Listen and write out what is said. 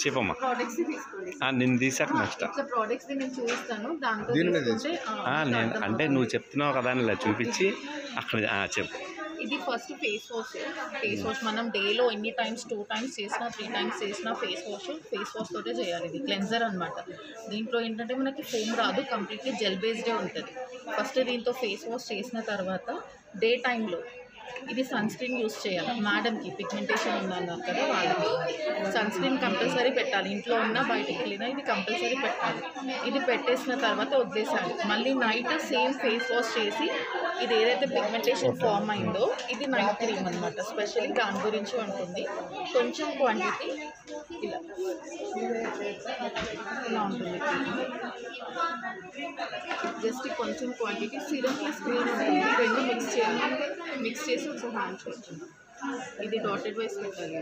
చెప్పమ్మా. ప్రోడక్ట్స్ తీసుకోండి. నేను తీసాక నెక్స్ట్ ఇట్లా ప్రోడక్ట్స్ నేను చూపిస్తాను. దాంతో నేను అంటే నువ్వు చెప్తున్నావు కదా అని ఇలా చూపించి అక్కడ చెప్పు. ఇది ఫస్ట్ ఫేస్ వాష్ మనం డేలో ఎన్ని టైమ్స్ 2 టైమ్స్ చేసినా 3 టైమ్స్ చేసినా ఫేస్ వాష్ తోటే చేయాలి. ఇది క్లెన్జర్ అనమాట. దీంట్లో ఏంటంటే మనకి ఫోమ్ రాదు, కంప్లీట్లీ జెల్ బేస్డే ఉంటుంది. ఫస్ట్ దీంతో ఫేస్ వాష్ చేసిన తర్వాత డే టైంలో ఇది సన్ స్క్రీన్ యూస్ చేయాలి. మేడంకి పిగ్మెంటేషన్ ఉందన్నారు కదా, వాళ్ళకి సన్ స్క్రీన్ కంపల్సరీ పెట్టాలి. ఇంట్లో ఉన్నా బయటకు వెళ్ళినా ఇది కంపల్సరీ పెట్టాలి. ఇది పెట్టేసిన తర్వాత వదిలేసాలి. మళ్ళీ నైట్ సేమ్ ఫేస్ వాష్ చేసి ఇది ఏదైతే పిగ్మెంటేషన్ ఫామ్ అయిందో ఇది నైట్ క్రీమ్ అనమాట. స్పెషల్లీ దాని గురించి ఉంటుంది. కొంచెం క్వాంటిటీ ఇలా ఉంటుంది. జస్ట్ కొంచెం క్వాంటిటీ సిరమ్ ప్లస్ క్రీమ్ ఉంటుంది. రెండు మిక్స్ చేయాలి. మిక్స్ చేసి ఒకసారి హ్యాండ్ చేయొచ్చు. ఇది డాటెడ్ వైస్ పెట్టాలి.